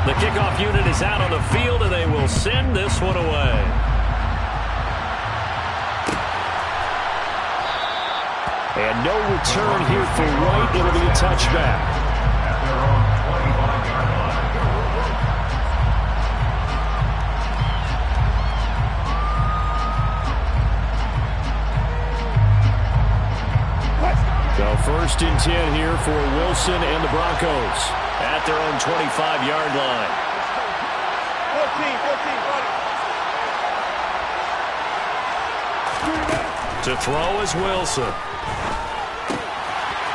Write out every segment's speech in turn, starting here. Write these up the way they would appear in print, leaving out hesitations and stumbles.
The kickoff unit is out on the field, and they will send this one away. And no return here for White. It'll be a touchback. So first and 10 here for Wilson and the Broncos at their own 25-yard line. 14. To throw is Wilson.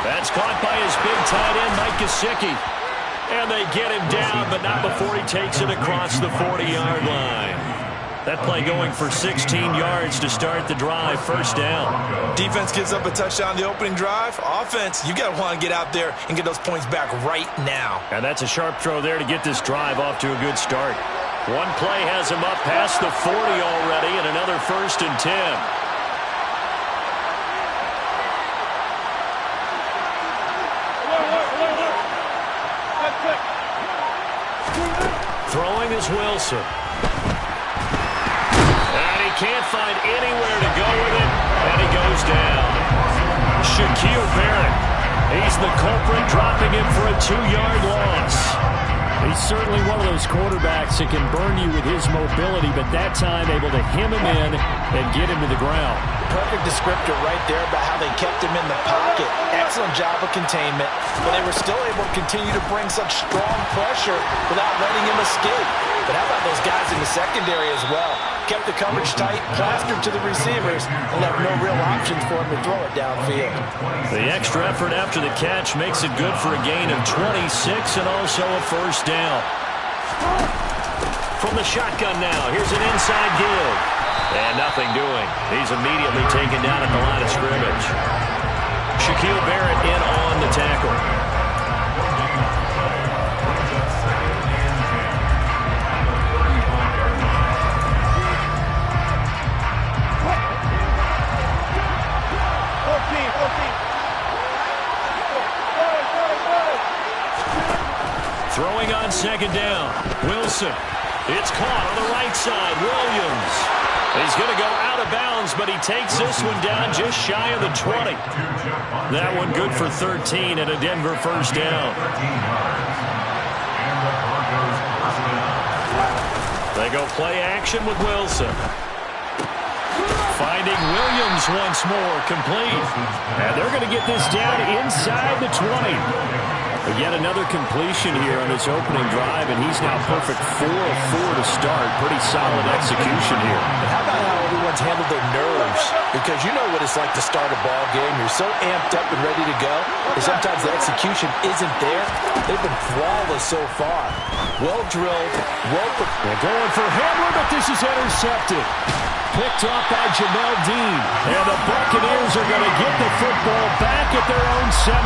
That's caught by his big tight end, Mike Gesicki. And they get him down, but not before he takes it across the 40-yard line. That play going for 16 yards to start the drive, first down. Defense gives up a touchdown the opening drive. Offense, you got to want to get out there and get those points back right now. And that's a sharp throw there to get this drive off to a good start. One play has him up past the 40 already, and another first and 10. Throwing is Wilson. And he can't find anywhere to go with it, and he goes down. Shaquille Barrett, he's the culprit, dropping him for a 2-yard loss. He's certainly one of those quarterbacks that can burn you with his mobility, but that time able to hem him in and get him to the ground. Perfect descriptor right there about how they kept him in the pocket. Excellent job of containment, but they were still able to continue to bring such strong pressure without letting him escape. But how about those guys in the secondary as well? Kept the coverage tight, plastered to the receivers, and left no real options for him to throw it downfield. The extra effort after the catch makes it good for a gain of 26 and also a first down. From the shotgun now, here's an inside give. And nothing doing. He's immediately taken down at the line of scrimmage. Shaquille Barrett in on the tackle. Throwing on second down. Wilson. It's caught on the right side. Williams. He's going to go out of bounds, but he takes this one down just shy of the 20. That one good for 13 and a Denver first down. They go play action with Wilson. Finding Williams once more, complete. And they're going to get this down inside the 20. But yet another completion here on this opening drive, and he's now perfect 4 of 4 to start. Pretty solid execution here. And how about how everyone's handled their nerves? Because you know what it's like to start a ball game. You're so amped up and ready to go, and sometimes the execution isn't there. They've been flawless so far. Well drilled, well prepared. They're going for Hamler, but this is intercepted. Picked off by Jamel Dean. And the Buccaneers are going to get the football back at their own 17.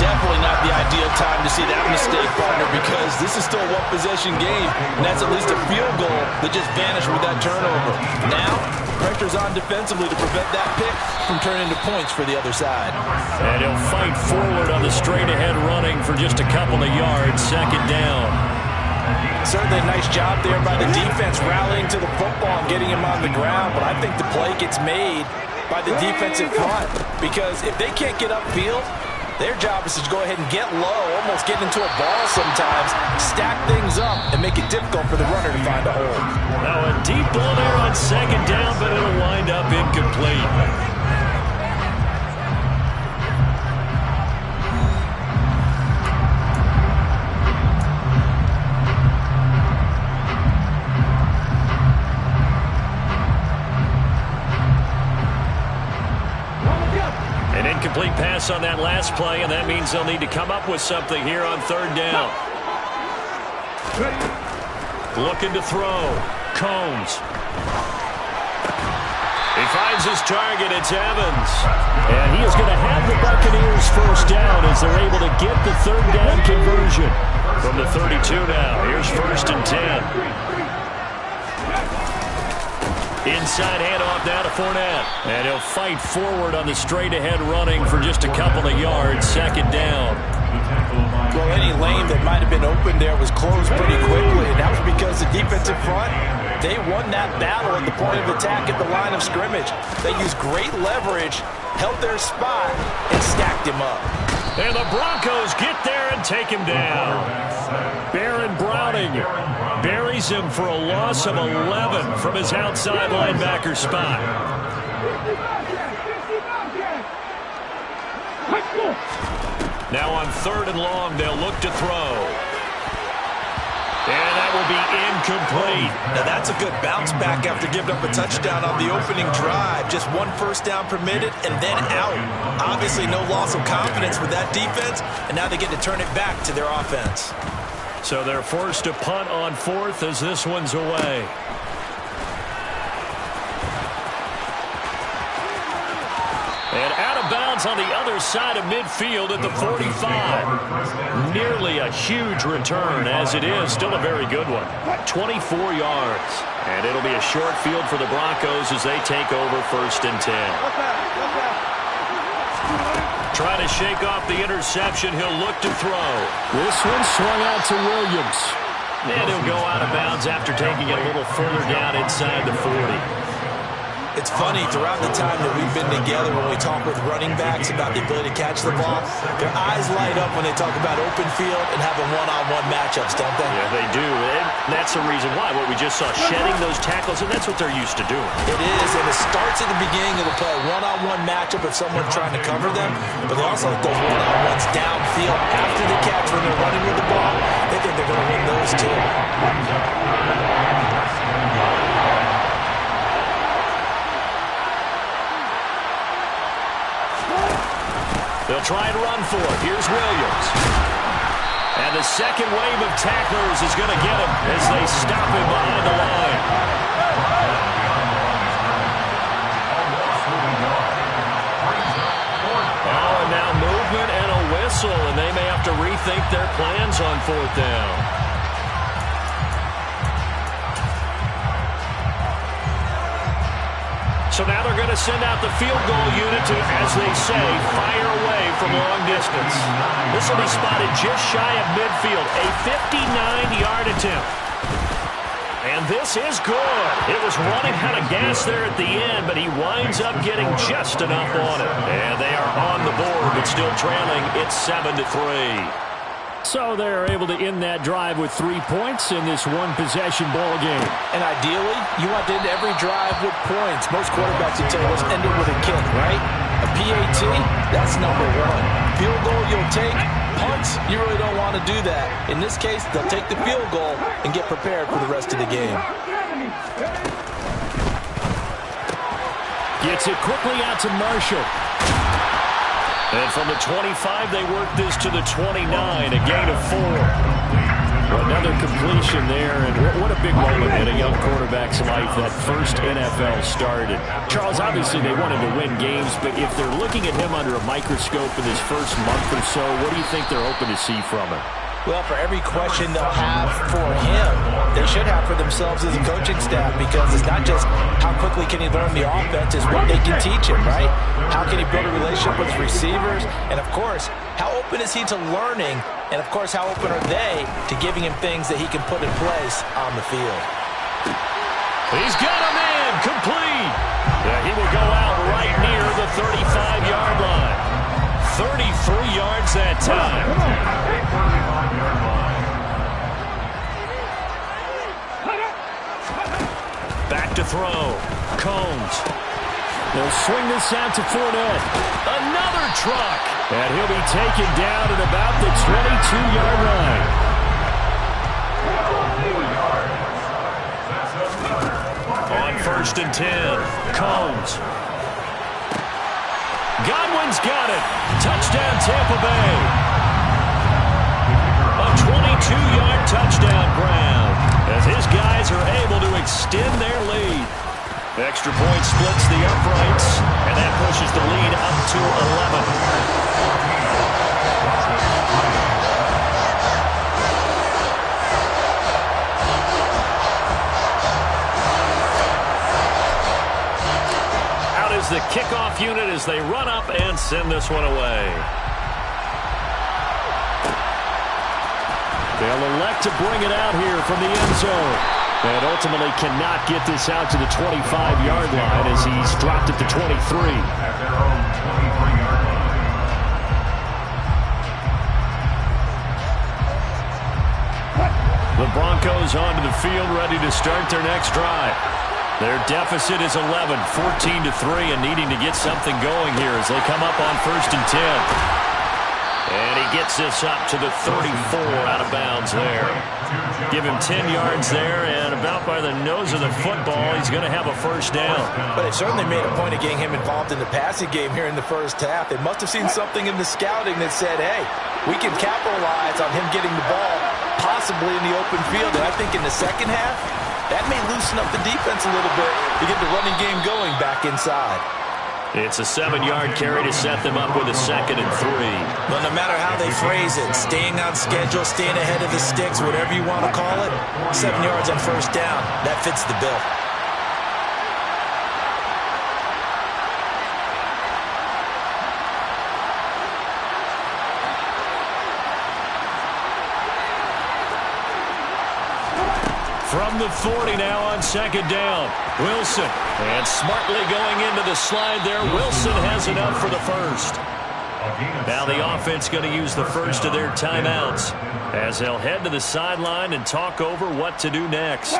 Definitely not the ideal time to see that mistake, partner, because this is still a one-possession game, and that's at least a field goal that just vanished with that turnover. Now, pressure's on defensively to prevent that pick from turning into points for the other side. And he'll fight forward on the straight-ahead running for just a couple of yards, second down. Certainly a nice job there by the defense rallying to the football and getting him on the ground, but I think the play gets made by the defensive front, because if they can't get upfield, their job is to go ahead and get low, almost get into a ball sometimes, stack things up, and make it difficult for the runner to find a hole. Now a deep ball there on second down, but it'll wind up incomplete. Incomplete pass on that last play, and that means they'll need to come up with something here on third down. Looking to throw. Combs. He finds his target. It's Evans. And he is going to have the Buccaneers first down as they're able to get the third down conversion. From the 32 now. Here's first and 10. Inside handoff now to Fournette. And he'll fight forward on the straight-ahead running for just a couple of yards. Second down. Well, any lane that might might have been open there was closed pretty quickly, and that was because the defensive front, they won that battle at the point of attack at the line of scrimmage. They used great leverage, held their spot, and stacked him up. And the Broncos get there and take him down. Baron Browning buries him for a loss of 11 from his outside linebacker spot. Now on 3rd and long, they'll look to throw. And that will be incomplete. Now that's a good bounce back after giving up a touchdown on the opening drive. Just 1 first down permitted and then out. Obviously no loss of confidence with that defense, and now they get to turn it back to their offense. So they're forced to punt on 4th as this one's away. And out of bounds on the other side of midfield at the 45. Nearly a huge return as it is. Still a very good one. 24 yards. And it'll be a short field for the Broncos as they take over 1st and 10. Trying to shake off the interception. He'll look to throw. This one swung out to Williams. And he'll go out of bounds after taking it a little further down inside the 40. It's funny, throughout the time that we've been together, when we talk with running backs about the ability to catch the ball, their eyes light up when they talk about open field and having one-on-one matchups, don't they? Yeah, they do. And that's the reason why. What we just saw, shedding those tackles, and that's what they're used to doing. It is, and it starts at the beginning of the play. One-on-one matchup if someone's trying to cover them, but they also have those one-on-ones downfield after the catch when they're running with the ball. They think they're going to win those too. They'll try and run for it. Here's Williams. And the second wave of tacklers is going to get him as they stop him behind the line. Oh, and now movement and a whistle, and they may have to rethink their plans on 4th down. So now they're going to send out the field goal unit to, as they say, fire away from long distance. This will be spotted just shy of midfield, a 59-yard attempt. And this is good. It was running out of gas there at the end, but he winds up getting just enough on it. And they are on the board, but still trailing. It's 7-3. So they're able to end that drive with 3 points in this one-possession ball game. And ideally, you want to end every drive with points. Most quarterbacks would tell you, let's end it with a kick, right? A PAT, that's number 1. Field goal you'll take. Punts, you really don't want to do that. In this case, they'll take the field goal and get prepared for the rest of the game. Gets it quickly out to Marshall. And from the 25, they work this to the 29, a gain of 4. Another completion there, and what a big moment in a young quarterback's life, that first NFL started. Charles, obviously they wanted to win games, but if they're looking at him under a microscope in his first month or so, what do you think they're hoping to see from him? Well, for every question they'll have for him, they should have for themselves as a coaching staff, because it's not just how quickly can he learn the offense, it's what they can teach him, right? How can he build a relationship with receivers? And, of course, how open is he to learning? And, of course, how open are they to giving him things that he can put in place on the field? He's got a man complete. Yeah, he will go out right near the 35-yard line. 33 yards that time. Back to throw. Combs. They'll swing this out to Fournette. Another truck. And he'll be taken down at about the 22-yard line. On 1st and 10. Combs. Godwin's got it. Touchdown, Tampa Bay. A 22-yard touchdown ground as his guys are able to extend their lead. Extra point splits the uprights, and that pushes the lead up to 11. Is the kickoff unit as they run up and send this one away. They'll elect to bring it out here from the end zone. And ultimately cannot get this out to the 25-yard line as he's dropped at the 23. The Broncos onto the field, ready to start their next drive. Their deficit is 11, 14-3, and needing to get something going here as they come up on 1st and 10. And he gets this up to the 34 out of bounds there. Give him 10 yards there, and about by the nose of the football, he's going to have a first down. But it certainly made a point of getting him involved in the passing game here in the first half. They must have seen something in the scouting that said, hey, we can capitalize on him getting the ball, possibly in the open field. And I think in the second half, that may loosen up the defense a little bit to get the running game going back inside. It's a 7-yard carry to set them up with a 2nd and 3. Well, no matter how they phrase it, staying on schedule, staying ahead of the sticks, whatever you want to call it, 7 yards on first down, that fits the bill. From the 40 now on 2nd down. Wilson. And smartly going into the slide there. Wilson has enough for the first. Now the offense going to use the first of their timeouts as they'll head to the sideline and talk over what to do next.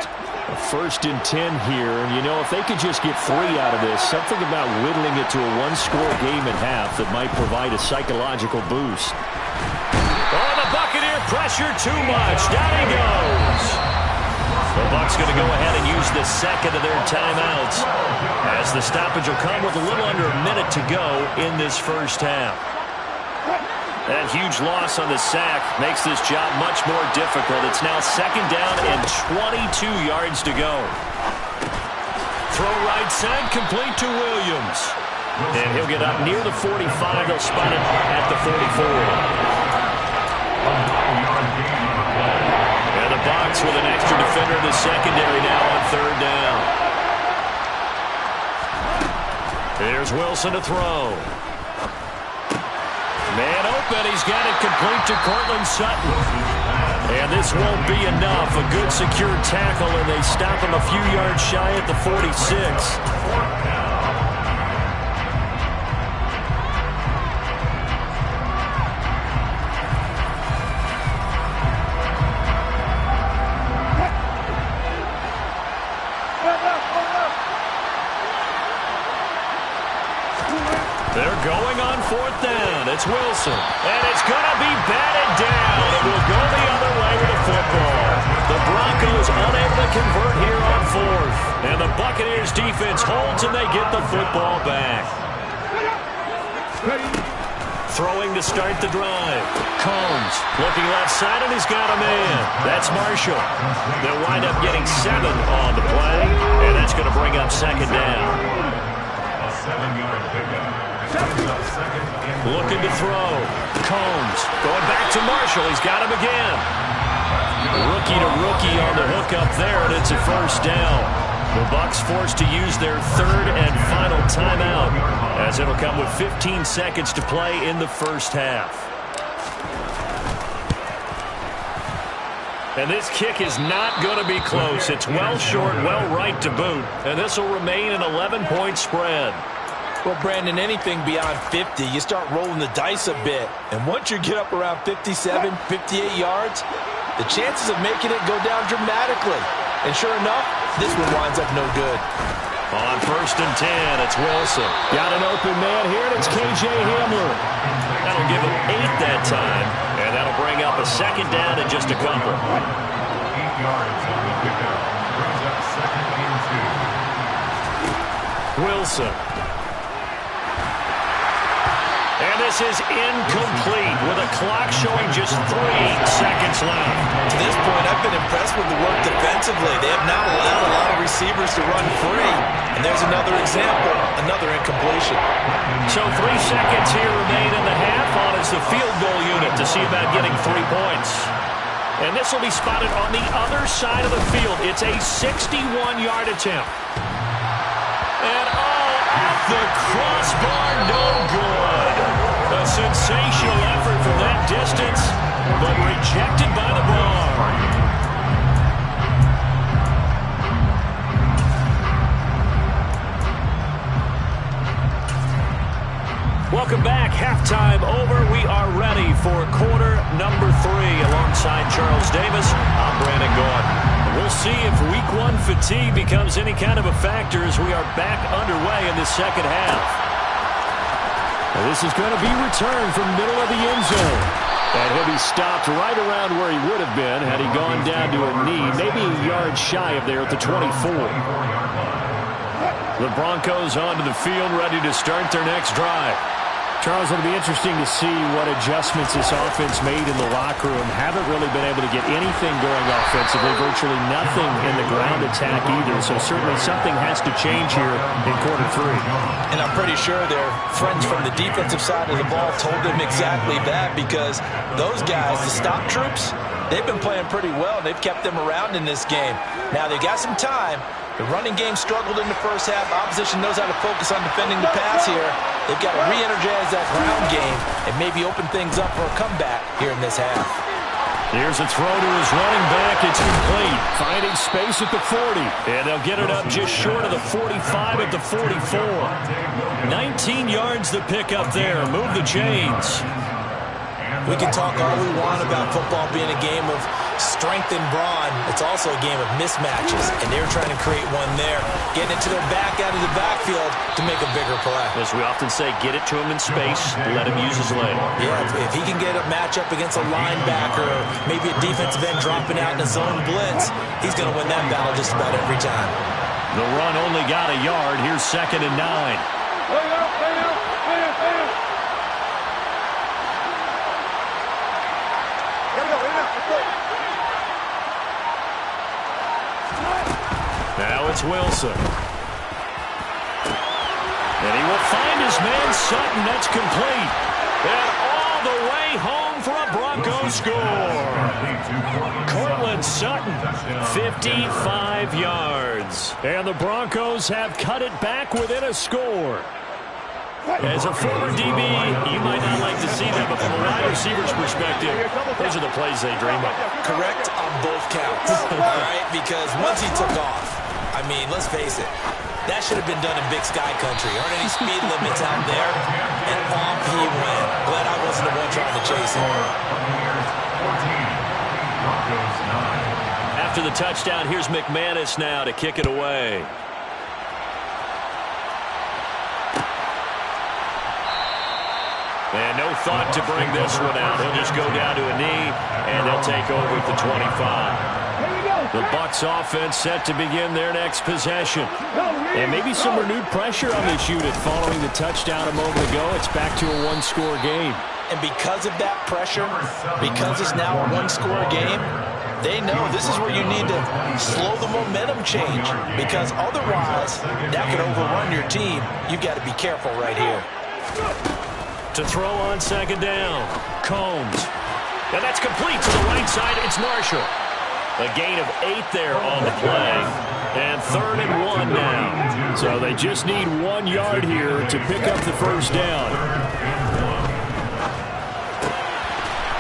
1st and 10 here. And, you know, if they could just get 3 out of this, something about whittling it to a 1-score game at half that might provide a psychological boost. Oh, the Buccaneer pressure too much. Down he goes. The Bucs going to go ahead and use the 2nd of their timeouts as the stoppage will come with a little under a minute to go in this first half. That huge loss on the sack makes this job much more difficult. It's now 2nd down and 22 yards to go. Throw right side, complete to Williams. And he'll get up near the 45. They'll spot it at the 44. Bucs with an extra defender in the secondary now on 3rd down. Here's Wilson to throw. Man open. He's got it complete to Cortland Sutton. And this won't be enough. A good secure tackle, and they stop him a few yards shy at the 46. They're going on 4th down. It's Wilson. And it's going to be batted down. It will go the other way with the football. The Broncos unable to convert here on 4th. And the Buccaneers defense holds and they get the football back. Throwing to start the drive. Combs looking left side, and he's got a man. That's Marshall. They'll wind up getting 7 on the play. And that's going to bring up 2nd down. A 7-yard pickup. Looking to throw. Combs going back to Marshall. He's got him again. Rookie to rookie on the hook up there, and it's a first down. The Bucs forced to use their 3rd and final timeout as it'll come with 15 seconds to play in the first half. And this kick is not going to be close. It's well short, well right to boot, and this will remain an 11-point spread. Well, Brandon, anything beyond 50, you start rolling the dice a bit. And once you get up around 57, 58 yards, the chances of making it go down dramatically. And sure enough, this one winds up no good. On 1st and 10, it's Wilson. Got an open man here, and it's K.J. Hamler. That'll give him 8 that time, and that'll bring up a 2nd down and just a couple. 8 yards on the pickup. Brings up 2nd and 2. Wilson. And this is incomplete with a clock showing just 3 seconds left. To this point, I've been impressed with the work defensively. They have not allowed a lot of receivers to run free. And there's another example, another incompletion. So 3 seconds here remain in the half on as the field goal unit to see about getting 3 points. And this will be spotted on the other side of the field. It's a 61-yard attempt. And off the crossbar, no good. A sensational effort from that distance, but rejected by the Broncos. alongside Charles Davis, I'm Brandon Gaudin. We'll see if Week 1 fatigue becomes any kind of a factor as we are back underway in the second half. Well, this is going to be returned from middle of the end zone. And he'll be stopped right around where he would have been had he gone down to a knee, maybe a yard shy of there at the 24. The Broncos onto the field, ready to start their next drive. Charles, it'll be interesting to see what adjustments this offense made in the locker room. Haven't really been able to get anything going offensively, virtually nothing in the ground attack either. So certainly something has to change here in quarter 3. And I'm pretty sure their friends from the defensive side of the ball told them exactly that, because those guys, the stop troops, they've been playing pretty well. They've kept them around in this game. Now they've got some time. The running game struggled in the first half. Opposition knows how to focus on defending the pass here. They've got to re-energize that ground game and maybe open things up for a comeback here in this half. Here's a throw to his running back. It's complete. Finding space at the 40. And they'll get it up just short of the 45 at the 44. 19 yards to pick up there. Move the chains. We can talk all we want about football being a game of strength and brawn. It's also a game of mismatches, and they're trying to create one there, getting it to their back out of the backfield to make a bigger play. As we often say, get it to him in space, let him use his leg. Yeah, if he can get a matchup against a linebacker, or maybe a defensive end dropping out in a zone blitz, he's going to win that battle just about every time. The run only got a yard. Here's 2nd and 9. Now it's Wilson. And he will find his man Sutton. That's complete. And all the way home for a Broncos score. Cortland Sutton, 55 yards. And the Broncos have cut it back within a score. As a former DB, you might not like to see that, but from a wide receiver's perspective, those are the plays they dream of. Correct on both counts, all right? Because once he took off, I mean, let's face it, that should have been done in Big Sky Country. Aren't any speed limits out there? And off he went. Glad I wasn't the one trying to chase him. After the touchdown, here's McManus now to kick it away. And no thought to bring this one out. He'll just go down to a knee, and they'll take over at the 25. The Bucs offense set to begin their next possession. And maybe some renewed pressure on this unit following the touchdown a moment ago. It's back to a one-score game. And because of that pressure, because it's now a one-score game, they know this is where you need to slow the momentum change, because otherwise that could overrun your team. You've got to be careful right here. To throw on 2nd down, Combs. And that's complete to the right side. It's Marshall. A gain of 8 there on the play. And 3rd and 1 now. So they just need 1 yard here to pick up the first down.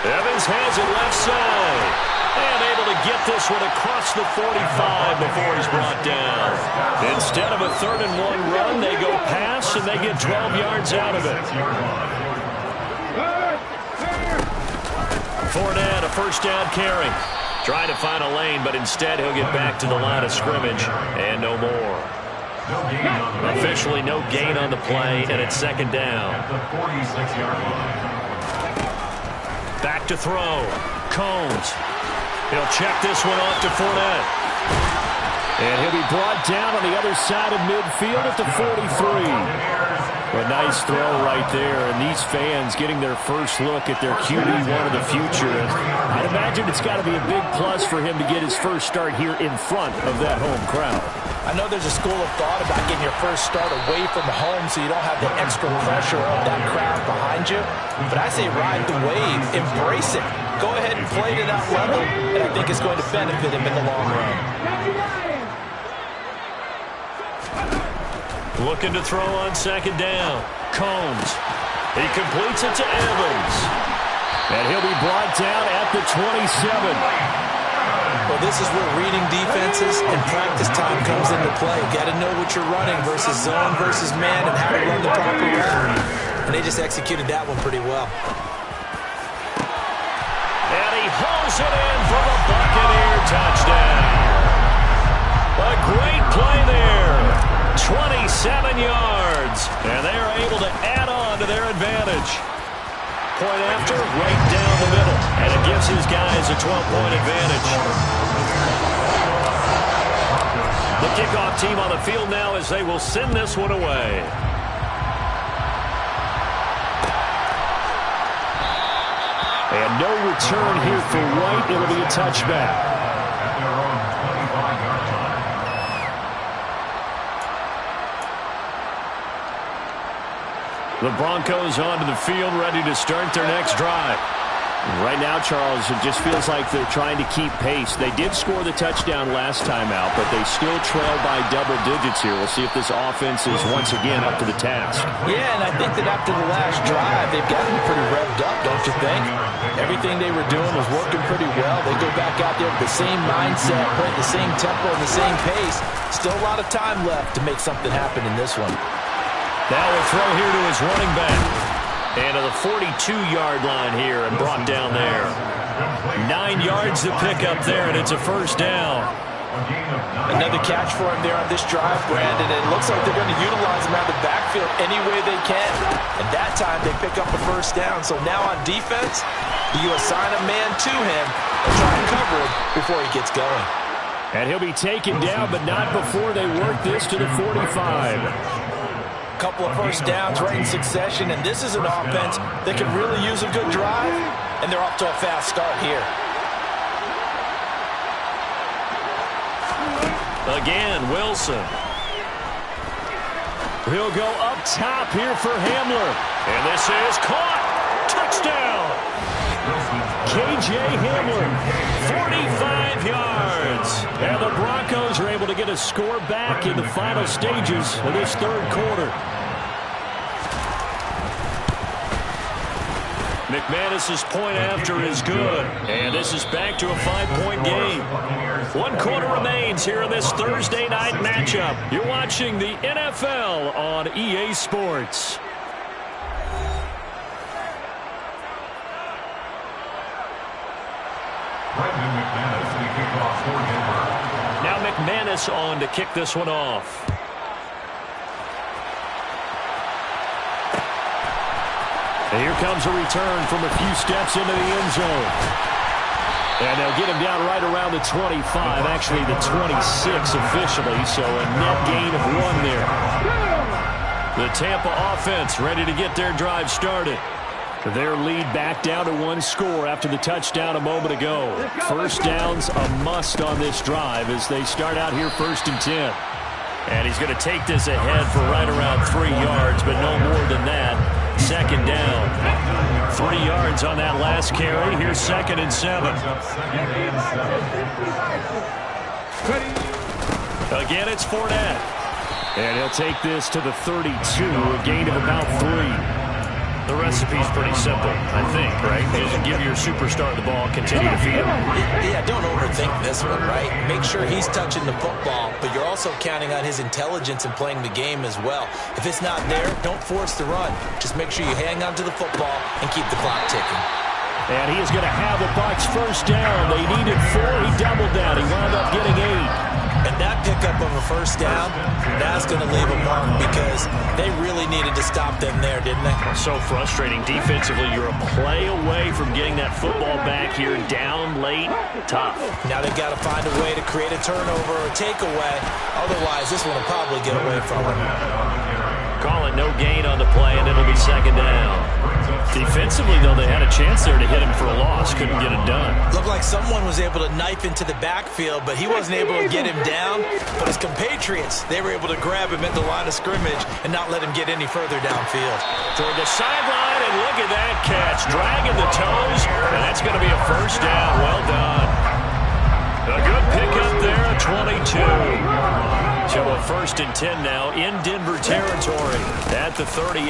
Evans has it left side. And able to get this one across the 45 before he's brought down. Instead of a 3rd and 1 run, they go pass, and they get 12 yards out of it. Fournette, a first down carry. Trying to find a lane, but instead he'll get back to the line of scrimmage, and no more. Officially no gain on the play, and it's 2nd down. Back to throw. Combs. He'll check this one off to Fournette. And he'll be brought down on the other side of midfield at the 43. A nice throw right there, and these fans getting their first look at their QB1 of the future. And I'd imagine it's got to be a big plus for him to get his first start here in front of that home crowd. I know there's a school of thought about getting your first start away from home so you don't have the extra pressure of that crowd behind you. But I say ride the wave, embrace it. Go ahead and play to that level, and I think it's going to benefit him in the long run. Looking to throw on 2nd down. Combs. He completes it to Evans. And he'll be brought down at the 27. Well, this is where reading defenses and practice time comes into play. Got to know what you're running versus zone versus man and how to run the proper route. And they just executed that one pretty well. And he hauls it in for the Buccaneer touchdown. A great play there. 27 yards. And they are able to add on to their advantage. Point after, right down the middle. And it gives his guys a 12-point advantage. The kickoff team on the field now as they will send this one away. And no return here for White. It'll be a touchback. The Broncos onto the field, ready to start their next drive. Right now, Charles, it just feels like they're trying to keep pace. They did score the touchdown last time out, but they still trail by double digits here. We'll see if this offense is once again up to the task. Yeah, and I think that after the last drive, they've gotten pretty revved up, don't you think? Everything they were doing was working pretty well. They go back out there with the same mindset, playing the same tempo and the same pace. Still a lot of time left to make something happen in this one. Now we'll throw here to his running back. And to the 42-yard line here and brought down there. 9 yards to pick up there, and it's a first down. Another catch for him there on this drive, Brandon. And it looks like they're going to utilize him out of the backfield any way they can. And that time they pick up a first down. So now on defense, do you assign a man to him and try and cover him before he gets going? And he'll be taken down, but not before they work this to the 45. Couple of first downs right in succession, and this is an offense that can really use a good drive, and they're off to a fast start here. Again, Wilson. He'll go up top here for Hamler. And this is caught. Touchdown. K.J. Hamler, 45 yards. And the Broncos are able to get a score back in the final stages of this third quarter. McManus's point after is good. And this is back to a 5-point game. 1 quarter remains here in this Thursday night matchup. You're watching the NFL on EA Sports. Now McManus on to kick this one off. And here comes a return from a few steps into the end zone. And they'll get him down right around the 25, actually the 26 officially, so a net gain of 1 there. The Tampa offense ready to get their drive started. Their lead back down to 1 score after the touchdown a moment ago. First down's a must on this drive as they start out here 1st and 10. And he's going to take this ahead for right around 3 yards, but no more than that. 2nd down. 3 yards on that last carry. Here's 2nd and 7. Again, it's Fournette. And he'll take this to the 32, a gain of about 3. The recipe's pretty simple, I think, right? Just give your superstar the ball, continue to feed him. Yeah, don't overthink this one, right? Make sure he's touching the football, but you're also counting on his intelligence in playing the game as well. If it's not there, don't force the run. Just make sure you hang on to the football and keep the clock ticking. And he is going to have the Bucs first down. They needed 4. He doubled that. He wound up getting 8. And that pickup of a first down, that's going to leave a mark because they really needed to stop them there, didn't they? So frustrating. Defensively, you're a play away from getting that football back here down late. Tough. Now they've got to find a way to create a turnover or a takeaway. Otherwise, this one will probably get away from them. Call it no gain on the play, and it'll be 2nd down. Defensively, though, they had a chance there to hit him for a loss. Couldn't get it done. Looked like someone was able to knife into the backfield, but he wasn't able to get him down. But his compatriots, they were able to grab him at the line of scrimmage and not let him get any further downfield. Toward the sideline, and look at that catch. Dragging the toes, and that's going to be a first down. Well done. A good pickup there at 22. So a 1st and 10 now in Denver territory at the 38.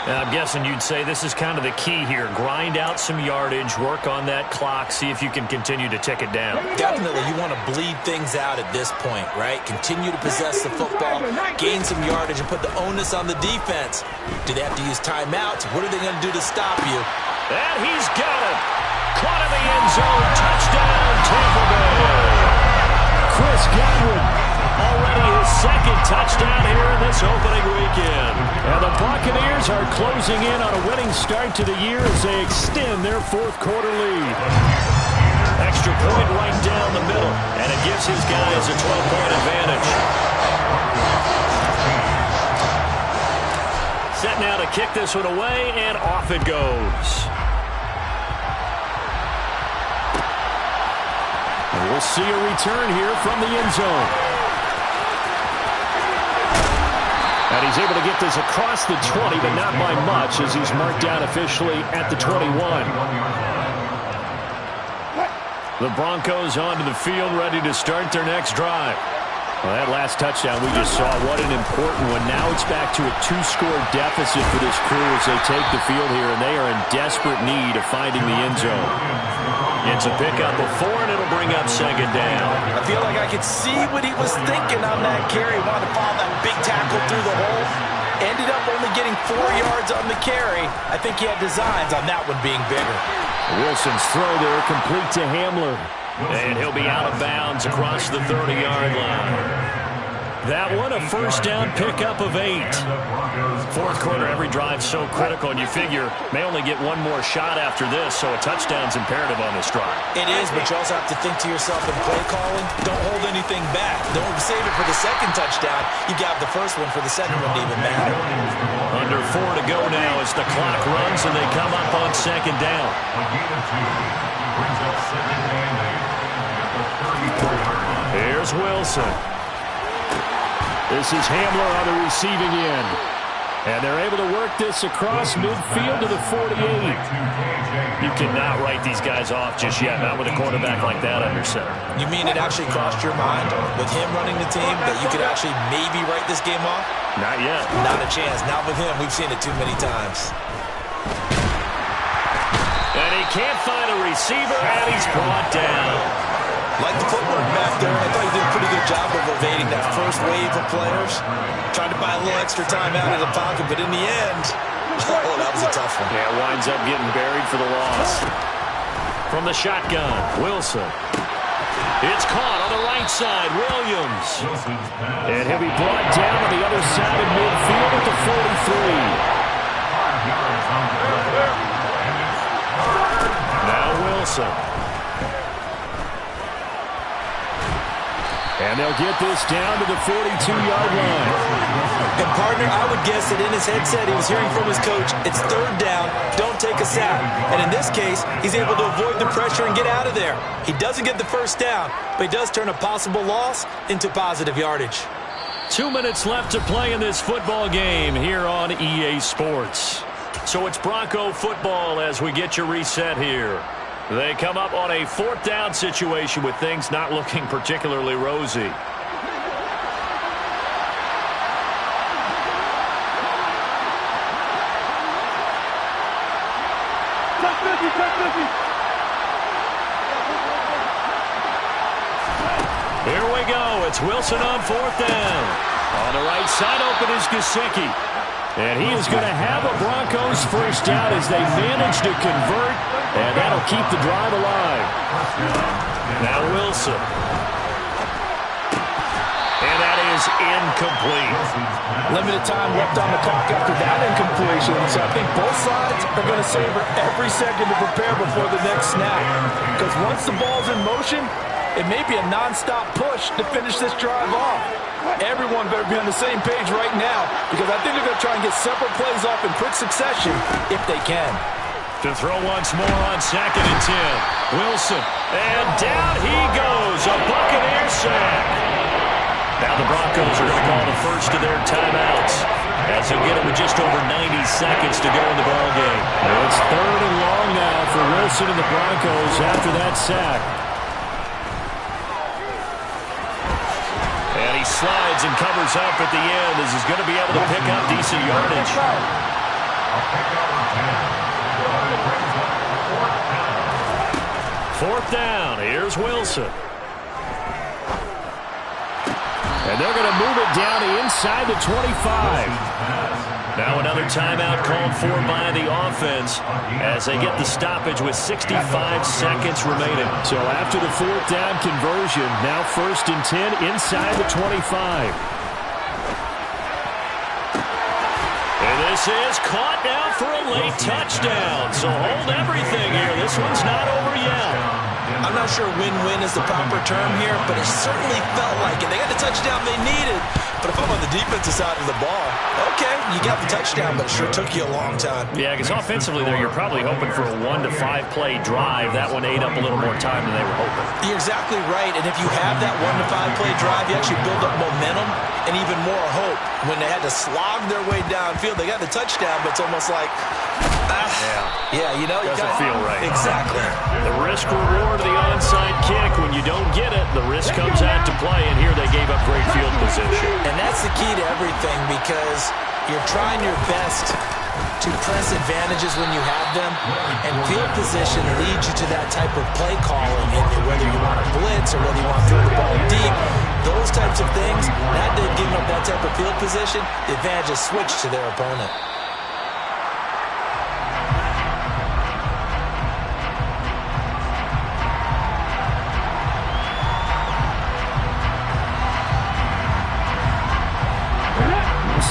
I'm guessing you'd say this is kind of the key here. Grind out some yardage, work on that clock, see if you can continue to tick it down. Definitely, you want to bleed things out at this point, right? Continue to possess the football, gain some yardage, and put the onus on the defense. Do they have to use timeouts? What are they going to do to stop you? And he's got it. Caught in the end zone. Touchdown, Tampa Bay. Chris Godwin, already his second touchdown here in this opening weekend. And the Buccaneers are closing in on a winning start to the year as they extend their fourth-quarter lead. Extra point right down the middle, and it gives his guys a 12-point advantage. Set now to kick this one away, and off it goes. And we'll see a return here from the end zone. And he's able to get this across the 20, but not by much as he's marked down officially at the 21. The Broncos onto the field, ready to start their next drive. Well, that last touchdown we just saw, what an important one. Now it's back to a 2-score deficit for this crew as they take the field here, and they are in desperate need of finding the end zone. It's a pickup of 4, and it'll bring up second down. I feel like I could see what he was thinking on that carry. Wanted to follow that big tackle through the hole. Ended up only getting 4 yards on the carry. I think he had designs on that one being bigger. Wilson's throw there complete to Hamler. And he'll be out of bounds across the 30-yard line. That one, a first down pickup of 8. Fourth quarter, every drive so critical, and you figure may only get one more shot after this, so a touchdown's imperative on this drive. It is, but you also have to think to yourself in play calling, don't hold anything back. Don't save it for the second touchdown. You got the first one for the second one to even matter. Under 4 to go now as the clock runs, and they come up on second down. Brings up second and 8. Here's Wilson. This is Hamler on the receiving end. And they're able to work this across midfield to the 48. You cannot write these guys off just yet, not with a quarterback like that under center. You mean it actually crossed your mind with him running the team that you could actually maybe write this game off? Not yet. Not a chance. Not with him. We've seen it too many times. And he can't find a receiver, and he's brought down. Like the footwork back there, I thought he did a pretty good job of evading that first wave of players. Tried to buy a little extra time out of the pocket, but in the end, oh, that was a tough one. Yeah, winds up getting buried for the loss. From the shotgun, Wilson. It's caught on the right side, Williams. And he'll be brought down on the other side of midfield at the 43. Now Wilson. And they'll get this down to the 42-yard line. And, partner, I would guess that in his headset he was hearing from his coach, it's third down, don't take a sack. And in this case, he's able to avoid the pressure and get out of there. He doesn't get the first down, but he does turn a possible loss into positive yardage. 2 minutes left to play in this football game here on EA Sports. So it's Bronco football as we get you reset here. They come up on a fourth down situation with things not looking particularly rosy. Here we go. It's Wilson on fourth down. On the right side open is Gesicki. And he is going to have a Broncos first down as they manage to convert, and that'll keep the drive alive. Now Wilson. And that is incomplete. Limited time left on the clock after that incompletion, so I think both sides are going to savor every second to prepare before the next snap. Because once the ball's in motion, it may be a non-stop push to finish this drive off. Everyone better be on the same page right now because I think they're going to try and get several plays off in quick succession if they can. To throw once more on second and 10. Wilson. And down he goes. A Buccaneer sack. Now the Broncos are going to call the first of their timeouts as they get it with just over 90 seconds to go in the ballgame. It's third and long now for Wilson and the Broncos after that sack. He slides and covers up at the end as he's going to be able to pick up decent yardage. Fourth down. Here's Wilson. And they're going to move it down inside the 25. Now another timeout called for by the offense as they get the stoppage with 65 seconds remaining. So after the fourth down conversion, now 1st and 10 inside the 25. And this is caught now for a late touchdown. So hold everything here. This one's not over yet. I'm not sure win-win is the proper term here, but it certainly felt like it. They got the touchdown they needed. But if I'm on the defensive side of the ball, okay, you got the touchdown, but it sure took you a long time. Yeah, because offensively there, you're probably hoping for a 1 to 5 play drive. That one ate up a little more time than they were hoping. You're exactly right, and if you have that 1 to 5 play drive, you actually build up momentum and even more hope. When they had to slog their way downfield, they got the touchdown, but it's almost like, you know, doesn't feel right. Exactly. The risk reward of the onside kick. When you don't get it, the risk comes out to play, and here they gave up great field position. And that's the key to everything, because you're trying your best to press advantages when you have them, and field position leads you to that type of play calling, and whether you want to blitz or whether you want to throw the ball deep, those types of things. Now they've given up that type of field position, the advantage is switched to their opponent.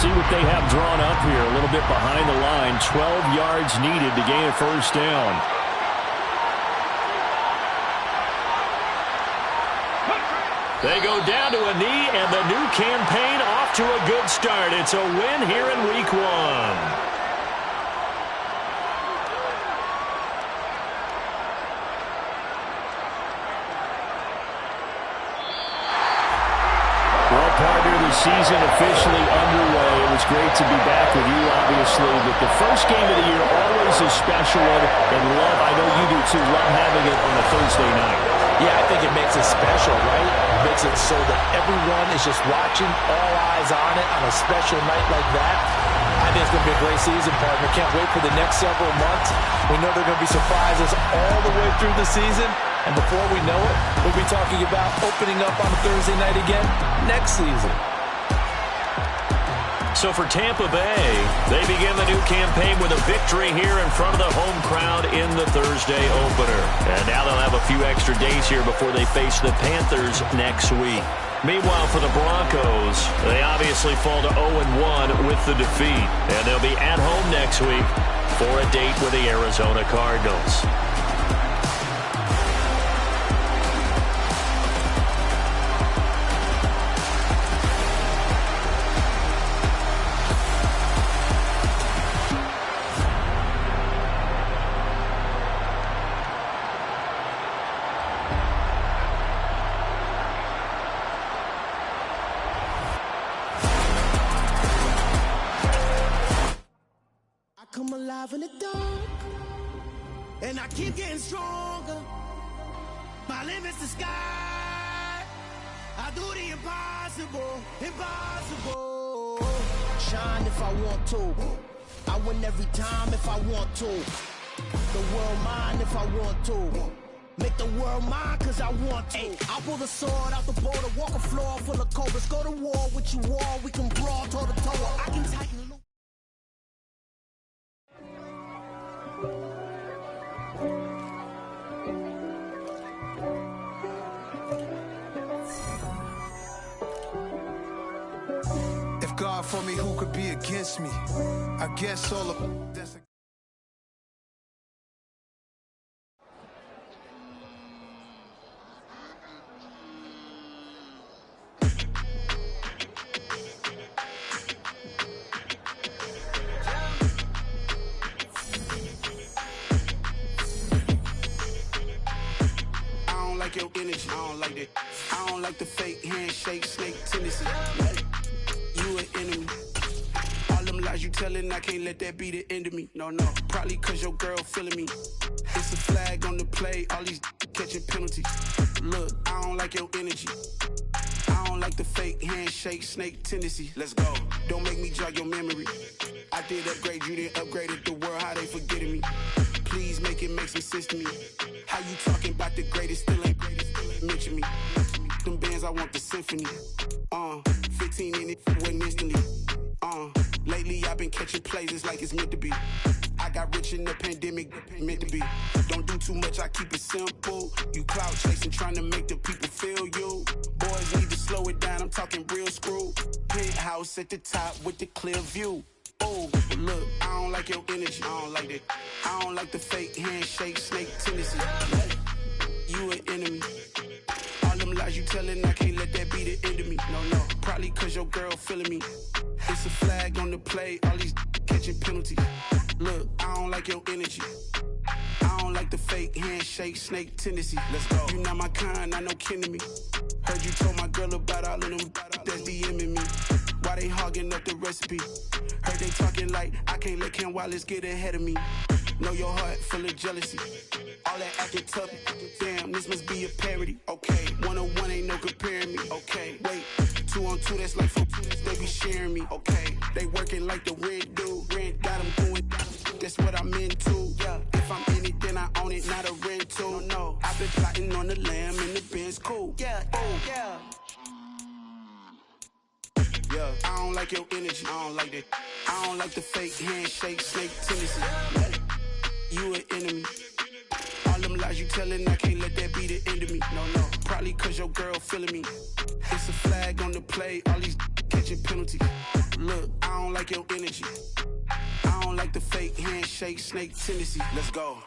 See what they have drawn up here. A little bit behind the line. 12 yards needed to gain a 1st down. They go down to a knee, and the new campaign off to a good start. It's a win here in Week 1. Season officially underway. It was great to be back with you, obviously, but the first game of the year always a special one, and love, I know you do too, love having it on a Thursday night. Yeah, I think it makes it special, right? It makes it so that everyone is just watching, all eyes on it on a special night like that. I think it's going to be a great season, partner. Can't wait for the next several months. We know there are going to be surprises all the way through the season. And before we know it, we'll be talking about opening up on a Thursday night again next season. So for Tampa Bay, they begin the new campaign with a victory here in front of the home crowd in the Thursday opener. And now they'll have a few extra days here before they face the Panthers next week. Meanwhile, for the Broncos, they obviously fall to 0-1 with the defeat. And they'll be at home next week for a date with the Arizona Cardinals. Come alive in the dark, and I keep getting stronger. My limit's the sky. I do the impossible, impossible. Shine if I want to. I win every time if I want to. The world mine if I want to. Make the world mine cause I want to. Ay, I'll pull the sword out the border, walk a floor full of cobras. Go to war with you all, we can brawl toe to toe. I can tighten. If God for me, who could be against me? I guess all of that's like your energy, I don't like that. I don't like the fake handshake, snake tendency. You an enemy. All them lies you telling, I can't let that be the end of me. No, probably cause your girl feeling me. It's a flag on the play, all these catching penalties. Look, I don't like your energy. I don't like the fake handshake, snake tendency. Let's go. Don't make me jog your memory. I did upgrade you, then upgraded the world. How they forgetting me? Please make it make some sense to me. How you talking about the greatest, still ain't mention me. Them bands, I want the symphony. 15 in it, wasn't instantly. Lately I've been catching plays, it's like it's meant to be. I got rich in the pandemic, meant to be. Don't do too much, I keep it simple. You clout chasing, trying to make the people feel you. Boys need to slow it down, I'm talking real screw. Penthouse at the top with the clear view. Oh, look, I don't like your energy, I don't like that. I don't like the fake handshake, snake tendency. You an enemy. All them lies you telling, I can't let that be the end of me. No, probably cause your girl feeling me. It's a flag on the play, all these catching penalties. Look, I don't like your energy. I don't like the fake handshake, snake tendency. Let's go. You not my kind, I know kin to me. Heard you told my girl about all of them that's DMing me. Why they hogging up the recipe? Heard they talking like I can't let Ken Wallace get ahead of me. Know your heart full of jealousy. All that acting tough, damn, this must be a parody. Okay, 1-on-1 ain't no comparing me. Okay, wait, 2-on-2, that's like 4, they be sharing me. Okay, they working like the rent do. Rent got them going, that's what I'm into. Yeah, if I'm in it, then I own it, not a rental. No, I've been plotting on the lamb and the Benz cool. Yeah, yeah. Yeah, I don't like your energy, I don't like that. I don't like the fake handshake, snake tendency. You an enemy. All them lies you telling, I can't let that be the end of me. No, probably cause your girl feeling me. It's a flag on the play, all these catching penalties. Look, I don't like your energy. I don't like the fake handshake, snake tendency. Let's go.